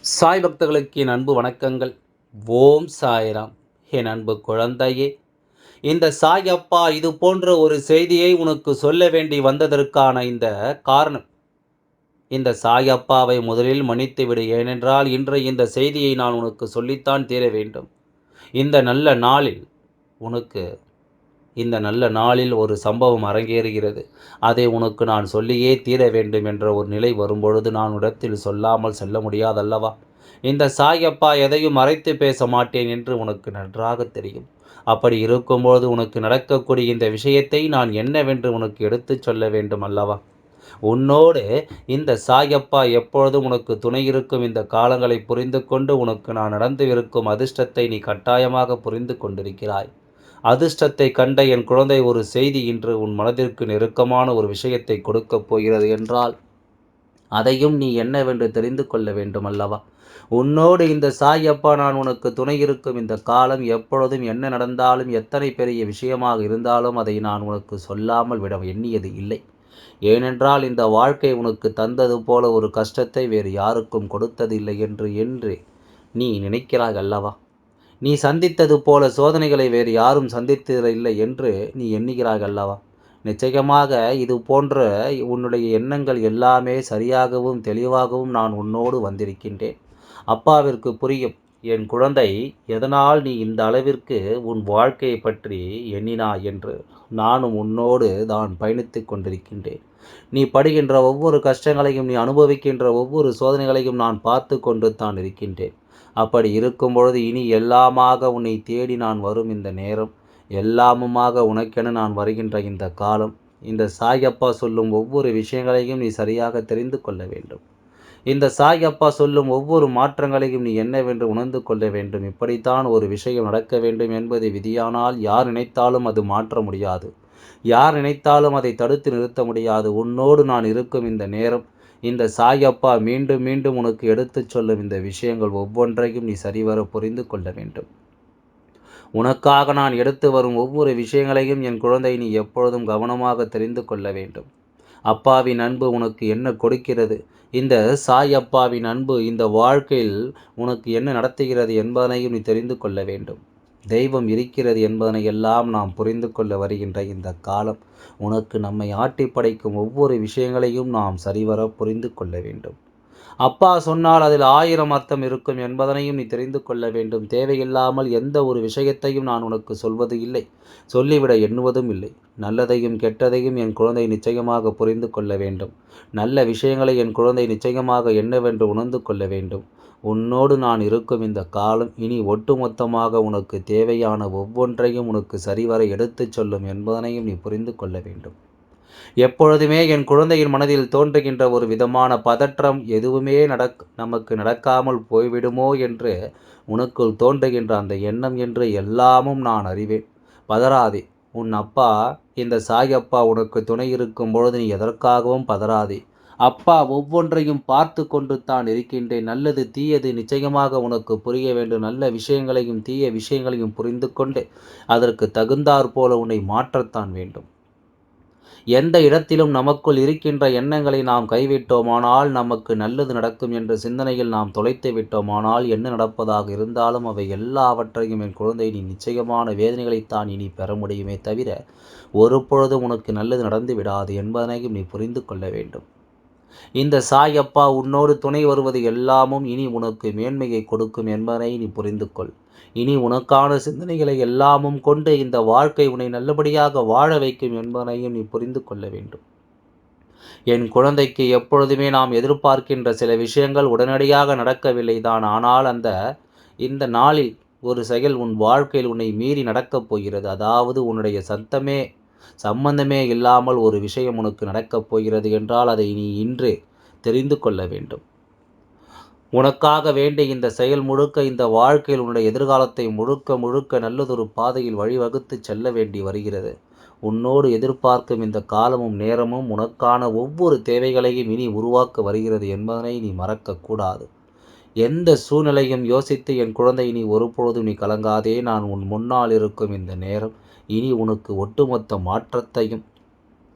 சாய் பக்தர்களுக்கு என் அன்பு வணக்கங்கள். ஓம் சாய்ராம். என் அன்பு குழந்தையே, இந்த சாய் அப்பா இது போன்ற ஒரு செய்தியை உனக்கு சொல்ல வேண்டி வந்ததற்கான இந்த காரணம், இந்த சாய் அப்பாவை முதலில் மன்னித்துவிடு. ஏனென்றால் இன்று இந்த செய்தியை நான் உனக்கு சொல்லித்தான் தீர வேண்டும். இந்த நல்ல நாளில் உனக்கு இந்த நல்ல நாளில் ஒரு சம்பவம் அரங்கேறுகிறது. அதை உனக்கு நான் சொல்லியே தீர வேண்டும் என்ற ஒரு நிலை வரும்பொழுது நான் இடத்தில் சொல்லாமல் செல்ல முடியாதல்லவா? இந்த சாயப்பா எதையும் மறைத்து பேச மாட்டேன் என்று உனக்கு நன்றாக தெரியும். அப்படி இருக்கும்போது உனக்கு நடக்கக்கூடிய இந்த விஷயத்தை நான் என்னவென்று உனக்கு எடுத்துச் சொல்ல வேண்டும் அல்லவா? உன்னோடு இந்த சாயப்பா எப்பொழுதும் உனக்கு துணை இருக்கும் இந்த காலங்களை புரிந்து கொண்டு உனக்கு நான் நடந்துவிருக்கும் அதிர்ஷ்டத்தை நீ கட்டாயமாக புரிந்து கொண்டிருக்கிறாய். அதிர்ஷ்டத்தை கண்ட என் குழந்தை, ஒரு செய்தி இன்று உன் மனதிற்கு நெருக்கமான ஒரு விஷயத்தை கொடுக்கப் போகிறது என்றால் அதையும் நீ என்னவென்று தெரிந்து கொள்ள வேண்டும் அல்லவா? உன்னோடு இந்த சாய் அப்பா நான் உனக்கு துணை இருக்கும் இந்த காலம் எப்பொழுதும் என்ன நடந்தாலும் எத்தனை பெரிய விஷயமாக இருந்தாலும் அதை நான் உனக்கு சொல்லாமல் விட எண்ணியது இல்லை. ஏனென்றால் இந்த வாழ்க்கை உனக்கு தந்தது போல ஒரு கஷ்டத்தை வேறு யாருக்கும் கொடுத்ததில்லை என்று நீ நினைக்கிறாய் அல்லவா? நீ சந்தித்தது போல சோதனைகளை வேறு யாரும் சந்தித்ததில்லை என்று நீ எண்ணுகிறாய் அல்லவா? நிச்சயமாக இது போன்ற உன்னுடைய எண்ணங்கள் எல்லாமே சரியாகவும் தெளிவாகவும் நான் உன்னோடு வந்திருக்கின்றேன். அப்பாவிற்கு புரியும், என் குழந்தை, எதனால் நீ இந்த அளவிற்கு உன் வாழ்க்கையை பற்றி எண்ணினாய் என்று. நானும் உன்னோடு தான் பயணித்து கொண்டிருக்கின்றேன். நீ படுகின்ற ஒவ்வொரு கஷ்டங்களையும், நீ அனுபவிக்கின்ற ஒவ்வொரு சோதனைகளையும் நான் பார்த்து கொண்டு தான் இருக்கின்றேன். அப்படி இருக்கும் பொழுது இனி எல்லாமாக உன்னை தேடி நான் வரும் இந்த நேரம், எல்லாமுமாக உனக்கென நான் வருகின்ற இந்த காலம், இந்த சாயப்பா சொல்லும் ஒவ்வொரு விஷயங்களையும் நீ சரியாக தெரிந்து கொள்ள வேண்டும். இந்த சாயப்பா சொல்லும் ஒவ்வொரு மாற்றங்களையும் நீ என்னவென்று உணர்ந்து கொள்ள வேண்டும். இப்படித்தான் ஒரு விஷயம் நடக்க வேண்டும் என்பது விதியானால் யார் நினைத்தாலும் அது மாற்ற முடியாது. யார் நினைத்தாலும் அதை தடுத்து நிறுத்த முடியாது. உன்னோடு நான் இருக்கும் இந்த நேரம், இந்த சாயப்பா மீண்டும் மீண்டும் உனக்கு எடுத்துச் சொல்லும் இந்த விஷயங்கள் ஒவ்வொன்றையும் நீ சரிவர புரிந்து கொள்ள வேண்டும். உனக்காக நான் எடுத்து வரும் ஒவ்வொரு விஷயங்களையும் என் குழந்தை நீ எப்பொழுதும் கவனமாக தெரிந்து கொள்ள வேண்டும். அப்பாவின் அன்பு உனக்கு என்ன கொடுக்கிறது, இந்த சாய் அப்பாவின் அன்பு இந்த வாழ்க்கையில் உனக்கு என்ன நடத்துகிறது என்பதனையும் நீ தெரிந்து கொள்ள வேண்டும். தெய்வம் இருக்கிறது என்பதனை எல்லாம் நாம் புரிந்து கொள்ள வருகின்ற இந்த காலம், உனக்கு நம்மை ஆட்டி படைக்கும் ஒவ்வொரு விஷயங்களையும் நாம் சரிவர புரிந்து கொள்ள வேண்டும். அப்பா சொன்னால் அதில் 1000 அர்த்தம் இருக்கும் என்பதனையும் நீ தெரிந்து கொள்ள வேண்டும். தேவையில்லாமல் எந்த ஒரு விஷயத்தையும் நான் உனக்கு சொல்வது இல்லை, சொல்லிவிட எண்ணுவதும் இல்லை. நல்லதையும் கெட்டதையும் என் குழந்தை நிச்சயமாக புரிந்து கொள்ள வேண்டும். நல்ல விஷயங்களை என் குழந்தை நிச்சயமாக என்னவென்று உணர்ந்து கொள்ள வேண்டும். உன்னோடு நான் இருக்கும் இந்த காலம் இனி ஒட்டுமொத்தமாக உனக்கு தேவையான ஒவ்வொன்றையும் உனக்கு சரிவர எடுத்துச் சொல்லும் என்பதனையும் நீ புரிந்து கொள்ள வேண்டும். எப்பொழுதுமே என் குழந்தையின் மனதில் தோன்றுகின்ற ஒரு விதமான பதற்றம், எதுவுமே நமக்கு நடக்காமல் போய்விடுமோ என்று உனக்குள் தோன்றுகின்ற அந்த எண்ணம் என்று எல்லாமும் நான் அறிவேன். பதறாதே. உன் அப்பா, இந்த சாய் அப்பா உனக்கு துணை இருக்கும் பொழுது நீ எதற்காகவும் பதறாதே. அப்பா ஒவ்வொன்றையும் பார்த்து கொண்டு தான் இருக்கின்றேன். நல்லது தீயது நிச்சயமாக உனக்கு புரிய வேண்டும். நல்ல விஷயங்களையும் தீய விஷயங்களையும் புரிந்து கொண்டு அதற்கு தகுந்தாற் போல உன்னை மாற்றத்தான் வேண்டும். எந்த இடத்திலும் நமக்குள் இருக்கின்ற எண்ணங்களை நாம் கைவிட்டோமானால், நமக்கு நல்லது நடக்கும் என்ற சிந்தனையில் நாம் தொலைத்து விட்டோமானால், என்ன நடப்பதாக இருந்தாலும் அவை எல்லாவற்றையும் என் குழந்தை நீ நிச்சயமான வேதனைகளைத்தான் இனி பெற முடியுமே தவிர, ஒரு பொழுதும் உனக்கு நல்லது நடந்து விடாது என்பதனையும் நீ புரிந்து கொள்ள வேண்டும். இந்த சாய் அப்பா உன்னோடு துணை வருவது எல்லாமும் இனி உனக்கு மேன்மையை கொடுக்கும் என்பதனை நீ புரிந்து கொள். இனி உனக்கான சிந்தனைகளை எல்லாமும் கொண்டு இந்த வாழ்க்கை உன்னை நல்லபடியாக வாழ வைக்கும் என்பதனையும் நீ புரிந்து கொள்ள வேண்டும். என் குழந்தைக்கு எப்பொழுதுமே நாம் எதிர்பார்க்கின்ற சில விஷயங்கள் உடனடியாக நடக்கவில்லை தான். ஆனால் இந்த நாளில் ஒரு செயல் உன் வாழ்க்கையில் உன்னை மீறி நடக்கப் போகிறது. அதாவது உன்னுடைய சம்பந்தமே இல்லாமல் ஒரு விஷயம் உனக்கு நடக்கப் போகிறது என்றால் அதை நீ இன்று தெரிந்து கொள்ள வேண்டும். உனக்காக வேண்டிய இந்த செயல் முழுக்க, இந்த வாழ்க்கையில் உன்னுடைய எதிர்காலத்தை முழுக்க நல்லதொரு பாதையில் வழிவகுத்து செல்ல வேண்டி வருகிறது. உன்னோடு எதிர்பார்க்கும் இந்த காலமும் நேரமும் உனக்கான ஒவ்வொரு தேவைகளையும் இனி உருவாக்க வருகிறது என்பதனை நீ மறக்கக்கூடாது. எந்த சூழ்நிலையும் யோசித்து என் குழந்தை நீ ஒருபொழுதும் நீ கலங்காதே. நான் உன் முன்னால் இருக்கும் இந்த நேரம் இனி உனக்கு ஒட்டுமொத்த மாற்றத்தையும்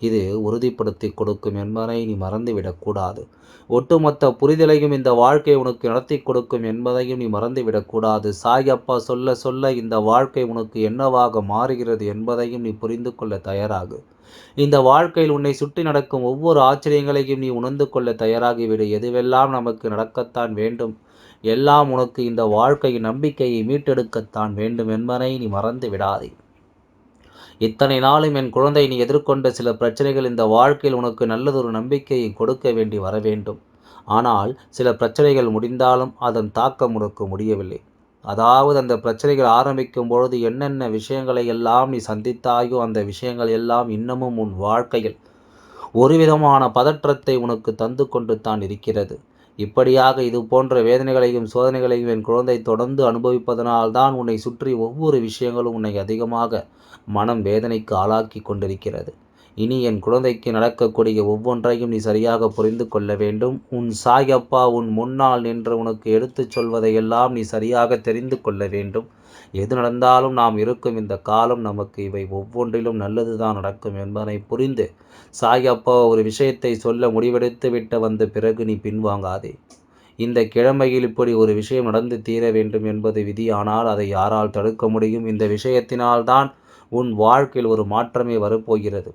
இது உறுதிப்படுத்தி கொடுக்கும் என்பதை நீ மறந்துவிடக்கூடாது. ஒட்டுமொத்த புரிதலையும் இந்த வாழ்க்கை உனக்கு நடத்தி கொடுக்கும் என்பதையும் நீ மறந்துவிடக்கூடாது. சாய் அப்பா சொல்ல சொல்ல இந்த வாழ்க்கை உனக்கு என்னவாக மாறுகிறது என்பதையும் நீ புரிந்து கொள்ள தயாராகு. இந்த வாழ்க்கையில் உன்னை சுற்றி நடக்கும் ஒவ்வொரு ஆச்சரியங்களையும் நீ உணர்ந்து கொள்ள தயாராகிவிடு. எதுவெல்லாம் நமக்கு நடக்கத்தான் வேண்டும், எல்லாம் உனக்கு இந்த வாழ்க்கையின் நம்பிக்கையை மீட்டெடுக்கத்தான் வேண்டும் என்பதை நீ மறந்து விடாதே. இத்தனை நாளும் என் குழந்தை, நீ எதிர்கொண்ட சில பிரச்சனைகள் இந்த வாழ்க்கையில் உனக்கு நல்லதொரு நம்பிக்கையை கொடுக்க வேண்டி வர வேண்டும். ஆனால் சில பிரச்சனைகள் முடிந்தாலும் அதன் தாக்கம் உனக்கு முடியவில்லை. அதாவது அந்த பிரச்சனைகள் ஆரம்பிக்கும் பொழுது என்னென்ன விஷயங்களை எல்லாம் நீ சந்தித்தாயோ அந்த விஷயங்கள் எல்லாம் இன்னமும் உன் வாழ்க்கையில் ஒரு விதமான பதற்றத்தை உனக்கு தந்து கொண்டு தான் இருக்கிறது. இப்படியாக இது போன்ற வேதனைகளையும் சோதனைகளையும் என் குழந்தை தொடர்ந்து அனுபவிப்பதனால்தான் உன்னை சுற்றி ஒவ்வொரு விஷயங்களும் உன்னை அதிகமாக மனம் வேதனைக்கு ஆளாக்கி கொண்டிருக்கிறது. இனி என் குழந்தைக்கு நடக்கக்கூடிய ஒவ்வொன்றையும் நீ சரியாக புரிந்து கொள்ள வேண்டும். உன் சாய் அப்பா உன் முன்னால் நின்று உனக்கு எடுத்துச் சொல்வதையெல்லாம் நீ சரியாக தெரிந்து கொள்ள வேண்டும். எது நடந்தாலும் நாம் இருக்கும் இந்த காலம் நமக்கு இவை ஒவ்வொன்றிலும் நல்லதுதான் நடக்கும் என்பதை புரிந்து சாய் அப்பா ஒரு விஷயத்தை சொல்ல முடிவெடுத்து விட்டு வந்த பிறகு நீ பின்வாங்காதே. இந்த கிழமையில் இப்படி ஒரு விஷயம் நடந்து தீர வேண்டும் என்பது விதி. ஆனால் அதை யாரால் தடுக்க முடியும்? இந்த விஷயத்தினால்தான் உன் வாழ்க்கையில் ஒரு மாற்றமே வரப்போகிறது.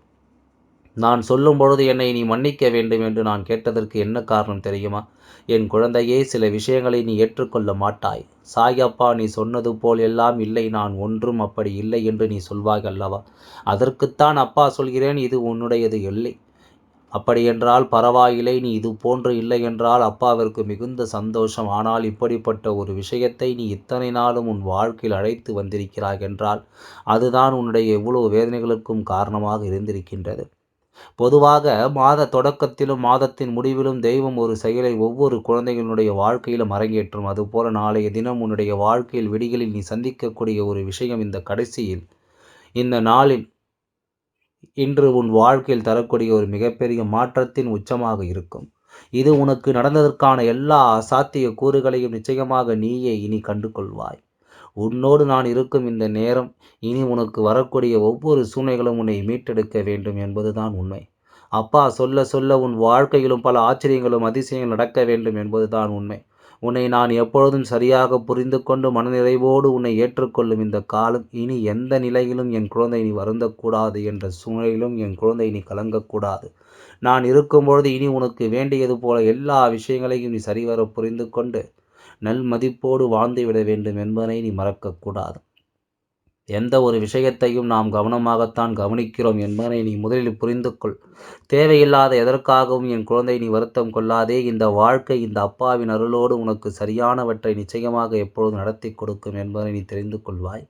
நான் சொல்லும் பொழுது என்னை நீ மன்னிக்க வேண்டும் என்று நான் கேட்டதற்கு என்ன காரணம் தெரியுமா? என் குழந்தையே, சில விஷயங்களை நீ ஏற்றுக்கொள்ள மாட்டாய். சாய் அப்பா நீ சொன்னது போல் எல்லாம் இல்லை, நான் ஒன்றும் அப்படி இல்லை என்று நீ சொல்வாய் அல்லவா? அதற்குத்தான் அப்பா சொல்கிறேன், இது உன்னுடையது இல்லை. அப்படியென்றால் பரவாயில்லை, நீ இது போன்று இல்லை என்றால் அப்பாவிற்கு மிகுந்த சந்தோஷம். ஆனால் இப்படிப்பட்ட ஒரு விஷயத்தை நீ இத்தனை நாளும் உன் வாழ்க்கையில் அழைத்து வந்திருக்கிறாய் என்றால் அதுதான் உன்னுடைய எவ்வளவு வேதனைகளுக்கும் காரணமாக இருந்திருக்கின்றது. பொதுவாக மாத தொடக்கத்திலும் மாதத்தின் முடிவிலும் தெய்வம் ஒரு செயலை ஒவ்வொரு குழந்தைகளுடைய வாழ்க்கையிலும் அரங்கேற்றும். அதுபோல நாளைய தினம் உன்னுடைய வாழ்க்கையில் விடிகளில் நீ சந்திக்கக்கூடிய ஒரு விஷயம் இந்த கடைசியில் இந்த நாளில் இன்று உன் வாழ்க்கையில் தரக்கூடிய ஒரு மிகப்பெரிய மாற்றத்தின் உச்சமாக இருக்கும். இது உனக்கு நடந்ததற்கான எல்லா சாத்திய கூறுகளையும் நிச்சயமாக நீயே இனி கண்டு கொள்வாய். உன்னோடு நான் இருக்கும் இந்த நேரம் இனி உனக்கு வரக்கூடிய ஒவ்வொரு சூழ்நிலைகளும் உன்னை மீட்டெடுக்க வேண்டும் என்பதுதான் உண்மை. அப்பா சொல்ல சொல்ல உன் வாழ்க்கையிலும் பல ஆச்சரியங்களும் அதிசயங்கள் நடக்க வேண்டும் என்பதுதான் உண்மை. உன்னை நான் எப்பொழுதும் சரியாக புரிந்து கொண்டு மனநிறைவோடு உன்னை ஏற்றுக்கொள்ளும் இந்த காலம் இனி எந்த நிலையிலும் என் குழந்தை நீ வருந்தக்கூடாது என்ற சூழ்நிலையிலும் என் குழந்தை நீ கலங்கக்கூடாது. நான் இருக்கும்பொழுது இனி உனக்கு வேண்டியது போல எல்லா விஷயங்களையும் நீ சரிவர புரிந்து கொண்டு நல் மதிப்போடு வாழ்ந்துவிட வேண்டும் என்பதை நீ மறக்கக்கூடாது. எந்த ஒரு விஷயத்தையும் நாம் கவனமாகத்தான் கவனிக்கிறோம் என்பதை நீ முதலில் புரிந்து கொள். தேவையில்லாத எதற்காகவும் என் குழந்தை நீ வருத்தம் கொள்ளாதே. இந்த வாழ்க்கை இந்த அப்பாவின் அருளோடு உனக்கு சரியானவற்றை நிச்சயமாக எப்பொழுதும் நடத்தி கொடுக்கும் என்பதை நீ தெரிந்து கொள்வாய்.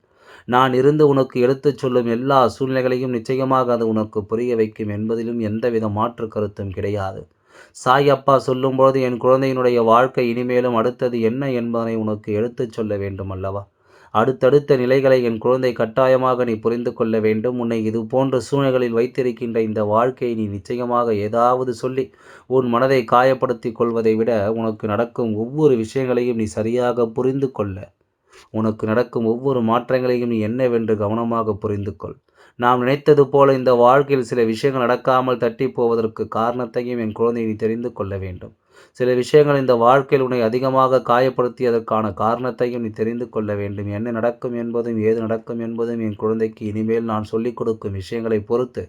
நான் இருந்து உனக்கு எடுத்துச் சொல்லும் எல்லா சூழ்நிலைகளையும் நிச்சயமாக அது உனக்கு புரிய வைக்கும் என்பதிலும் எந்தவித மாற்று கருத்தும் கிடையாது. சாய் அப்பா சொல்லும்பொழுது என் குழந்தையினுடைய வாழ்க்கை இனிமேலும் அடுத்தது என்ன என்பதனை உனக்கு எடுத்துச் சொல்ல வேண்டும் அல்லவா? அடுத்தடுத்த நிலைகளை என் குழந்தை கட்டாயமாக நீ புரிந்து கொள்ள வேண்டும். உன்னை இது போன்ற சூழ்நிலைகளில் வைத்திருக்கின்ற இந்த வாழ்க்கையை நீ நிச்சயமாக ஏதாவது சொல்லி உன் மனதை காயப்படுத்தி கொள்வதை விட உனக்கு நடக்கும் ஒவ்வொரு விஷயங்களையும் நீ சரியாக புரிந்து கொள்ள, உனக்கு நடக்கும் ஒவ்வொரு மாற்றங்களையும் நீ என்னவென்று கவனமாக புரிந்து கொள். நாம் நினைத்தது போல இந்த வாழ்க்கையில் சில விஷயங்கள் நடக்காமல் தட்டி போவதற்கு காரணத்தையும் என் குழந்தை நீ தெரிந்து கொள்ள வேண்டும். சில விஷயங்கள் இந்த வாழ்க்கையில் உன்னை அதிகமாக காயப்படுத்தியதற்கான காரணத்தையும் நீ தெரிந்து கொள்ள வேண்டும். என்ன நடக்கும் என்பதும் ஏது நடக்கும் என்பதும் என் குழந்தைக்கு இனிமேல் நான் சொல்லிக் கொடுக்கும் விஷயங்களை பொறுத்து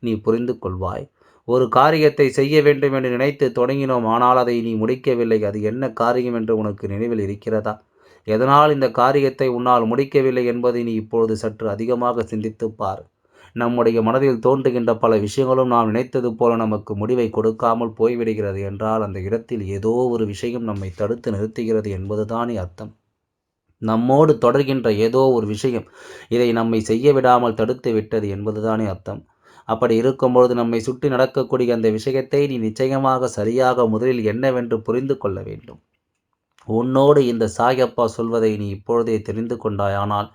நீ புரிந்து கொள்வாய். ஒரு காரியத்தை செய்ய வேண்டும் என்று நினைத்து தொடங்கினோம், ஆனால் அதை நீ முடிக்கவில்லை. அது என்ன காரியம் என்று உனக்கு நினைவில் இருக்கிறதா? எதனால் இந்த காரியத்தை உன்னால் முடிக்கவில்லை என்பதை நீ இப்பொழுது சற்று அதிகமாக சிந்தித்துப் பார். நம்முடைய மனதில் தோன்றுகின்ற பல விஷயங்களும் நாம் நினைத்தது போல நமக்கு முடிவை கொடுக்காமல் போய்விடுகிறது என்றால் அந்த இடத்தில் ஏதோ ஒரு விஷயம் நம்மை தடுத்து நிறுத்துகிறது என்பதுதானே அர்த்தம். நம்மோடு தொடர்கின்ற ஏதோ ஒரு விஷயம் இதை நம்மை செய்ய விடாமல் தடுத்து விட்டது என்பதுதானே அர்த்தம். அப்படி இருக்கும்பொழுது நம்மை சுற்றி நடக்கக்கூடிய அந்த விஷயத்தை நீ நிச்சயமாக சரியாக முதலில் என்னவென்று புரிந்து கொள்ள வேண்டும். உன்னோடு இந்த சாயப்பா சொல்வதை நீ இப்பொழுதே தெரிந்து கொண்டாயானால்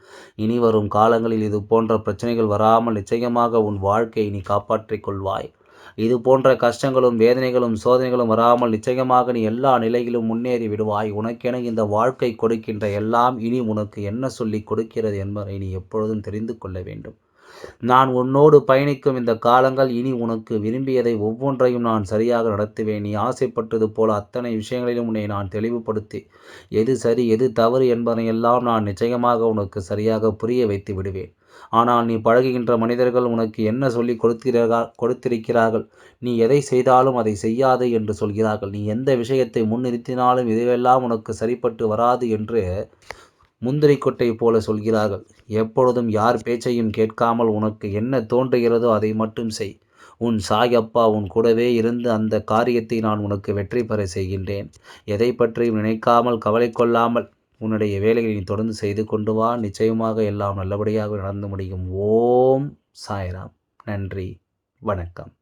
இனி வரும் காலங்களில் இது போன்ற பிரச்சனைகள் வராமல் நிச்சயமாக உன் வாழ்க்கையை நீ காப்பாற்றிக் கொள்வாய். இது போன்ற கஷ்டங்களும் வேதனைகளும் சோதனைகளும் வராமல் நிச்சயமாக நீ எல்லா நிலையிலும் முன்னேறி விடுவாய். உனக்கென இந்த வாழ்க்கை கொடுக்கின்ற எல்லாம் இனி உனக்கு என்ன சொல்லி கொடுக்கிறது என்பதை நீ எப்பொழுதும் தெரிந்து கொள்ள வேண்டும். நான் உன்னோடு பயணிக்கும் இந்த காலங்கள் இனி உனக்கு விரும்பியதை ஒவ்வொன்றையும் நான் சரியாக நடத்துவேன். நீ ஆசைப்பட்டது போல அத்தனை விஷயங்களிலும் உன்னை நான் தெளிவுபடுத்தி, எது சரி எது தவறு என்பதனையெல்லாம் நான் நிச்சயமாக உனக்கு சரியாக புரிய வைத்து விடுவேன். ஆனால் நீ பழகுகின்ற மனிதர்கள் உனக்கு என்ன சொல்லிக் கொடுத்திருக்கிறார்கள்? நீ எதை செய்தாலும் அதை செய்யாது என்று சொல்கிறார்கள். நீ எந்த விஷயத்தை முன்னிறுத்தினாலும் இதுவெல்லாம் உனக்கு சரிப்பட்டு வராது என்று முந்திரி கொட்டை போல சொல்கிறார்கள். எப்பொழுதும் யார் பேச்சையும் கேட்காமல் உனக்கு என்ன தோன்றுகிறதோ அதை மட்டும் செய். உன் சாயப்பா உன் கூடவே இருந்து அந்த காரியத்தை நான் உனக்கு வெற்றி பெற செய்கின்றேன். எதை பற்றியும் நினைக்காமல் கவலை கொள்ளாமல் உன்னுடைய வேலைகளை நீ தொடர்ந்து செய்து கொண்டு வா. நிச்சயமாக எல்லாம் நல்லபடியாக நடந்து முடியும். ஓம் சாய்ராம். நன்றி. வணக்கம்.